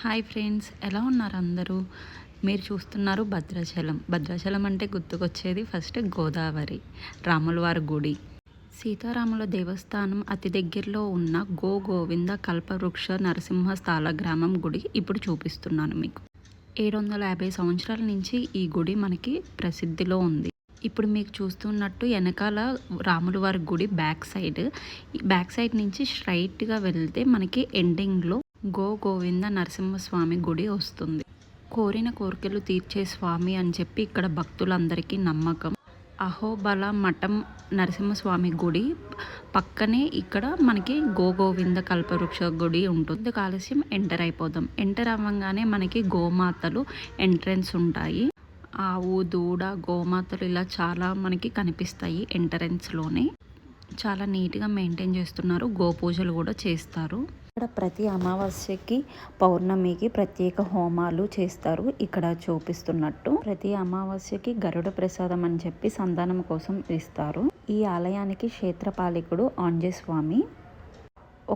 Hi friends, ఎలా ఉన్నారు అందరూ? మీరు చూస్తున్నారు భద్రాచలం. భద్రాచలం అంటే గుర్తుకొచ్చేది ఫస్ట్ గోదావరి, రాములవారి గుడి. సీతారాముల దేవస్థానం అతి దగ్గరలో ఉన్న గోవింద కల్పవృక్ష నరసింహస్థల గ్రామం గుడి ఇప్పుడు చూపిస్తున్నాను మీకు. 750 సంవత్సరాల నుంచి ఈ గుడి మనకి ప్రసిద్ధిలో ఉంది. ఇప్పుడు మీకు చూస్తున్నట్టు వెనకాల రాములవారి గుడి బ్యాక్ సైడ్ నుంచి స్ట్రైట్గా వెళ్తే మనకి ఎండింగ్లో గోవింద నరసింహస్వామి గుడి వస్తుంది. కోరిన కోరికలు తీర్చే స్వామి అని చెప్పి ఇక్కడ భక్తులందరికీ నమ్మకం. అహోబల మఠం నరసింహస్వామి గుడి పక్కనే ఇక్కడ మనకి గోవింద కల్పవృక్ష గుడి ఉంటుంది. ఆలస్యం ఎంటర్ అయిపోదాం. ఎంటర్ అవ్వగానే మనకి గోమాతలు ఎంట్రెన్స్ ఉంటాయి. ఆవు, దూడ, గోమాతలు ఇలా చాలా మనకి కనిపిస్తాయి ఎంట్రెన్స్లోనే. చాలా నీట్గా మెయింటైన్ చేస్తున్నారు. గోపూజలు కూడా చేస్తారు. ఇక్కడ ప్రతి అమావాస్యకి, పౌర్ణమికి ప్రత్యేక హోమాలు చేస్తారు. ఇక్కడ చూపిస్తున్నట్టు ప్రతి అమావాస్యకి గరుడ ప్రసాదం అని చెప్పి సంతానం కోసం ఇస్తారు. ఈ ఆలయానికి క్షేత్రపాలకుడు ఆంజనేయ స్వామి.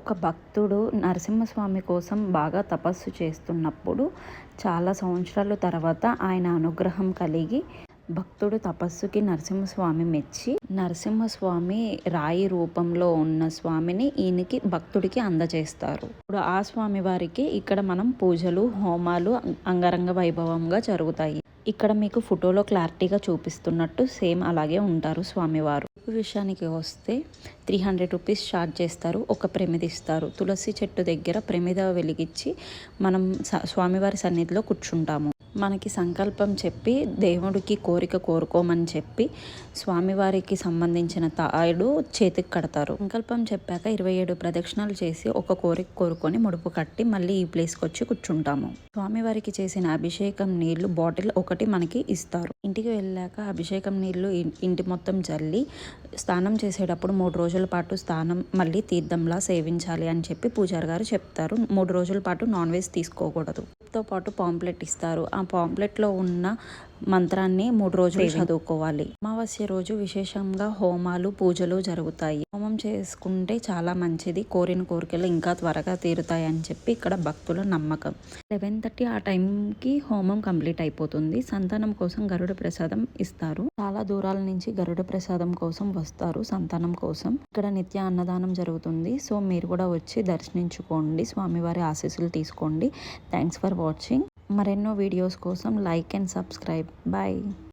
ఒక భక్తుడు నరసింహస్వామి కోసం బాగా తపస్సు చేస్తున్నప్పుడు చాలా సంవత్సరాల తర్వాత ఆయన అనుగ్రహం కలిగి భక్తుడు తపస్సుకి నరసింహస్వామి మెచ్చి నరసింహస్వామి రాయి రూపంలో ఉన్న స్వామిని ఈయనకి భక్తుడికి అందజేస్తారు. ఇప్పుడు ఆ స్వామి వారికి ఇక్కడ మనం పూజలు, హోమాలు అంగరంగ వైభవంగా జరుగుతాయి. ఇక్కడ మీకు ఫోటోలో క్లారిటీగా చూపిస్తున్నట్టు సేమ్ అలాగే ఉంటారు స్వామివారు. విషయానికి వస్తే 300 రూపీస్ ఛార్జ్ చేస్తారు. ఒక ప్రమిద ఇస్తారు. తులసి చెట్టు దగ్గర ప్రమిద వెలిగించి మనం స్వామివారి సన్నిధిలో కూర్చుంటాము. మనకి సంకల్పం చెప్పి దేవుడికి కోరిక కోరుకోమని చెప్పి స్వామివారికి సంబంధించిన తాడు చేతికి కడతారు. సంకల్పం చెప్పాక 27 ప్రదక్షిణాలు చేసి ఒక కోరిక కోరుకొని ముడుపు కట్టి మళ్ళీ ఈ ప్లేస్కి వచ్చి కూర్చుంటాము. స్వామివారికి చేసిన అభిషేకం నీళ్లు బాటిల్ ఒకటి మనకి ఇస్తారు. ఇంటికి వెళ్ళాక అభిషేకం నీళ్లు ఇంటి మొత్తం జల్లి స్నానం చేసేటప్పుడు 3 రోజుల పాటు స్నానం మళ్ళీ తీర్థంలా సేవించాలి అని చెప్పి పూజారి గారు చెప్తారు. 3 రోజుల పాటు నాన్ వెజ్ తీసుకోకూడదు. తో పాటు పాంప్లెట్ ఇస్తారు. ఆ పాంప్లెట్లో ఉన్న మంత్రాన్ని 3 రోజులు చదువుకోవాలి. అమావాస్య రోజు విశేషంగా హోమాలు, పూజలు జరుగుతాయి. హోమం చేసుకుంటే చాలా మంచిది, కోరిన కోరికలు ఇంకా త్వరగా తీరుతాయి అని చెప్పి ఇక్కడ భక్తుల నమ్మకం. 11:30 ఆ టైంకి హోమం కంప్లీట్ అయిపోతుంది. సంతానం కోసం గరుడ ప్రసాదం ఇస్తారు. చాలా దూరాల నుంచి గరుడ ప్రసాదం కోసం వస్తారు సంతానం కోసం. ఇక్కడ నిత్య అన్నదానం జరుగుతుంది. సో మీరు కూడా వచ్చి దర్శించుకోండి, స్వామివారి ఆశీస్సులు తీసుకోండి. Thanks for watching. మరెన్నో వీడియోస్ కోసం లైక్ అండ్ సబ్స్క్రైబ్. బాయ్.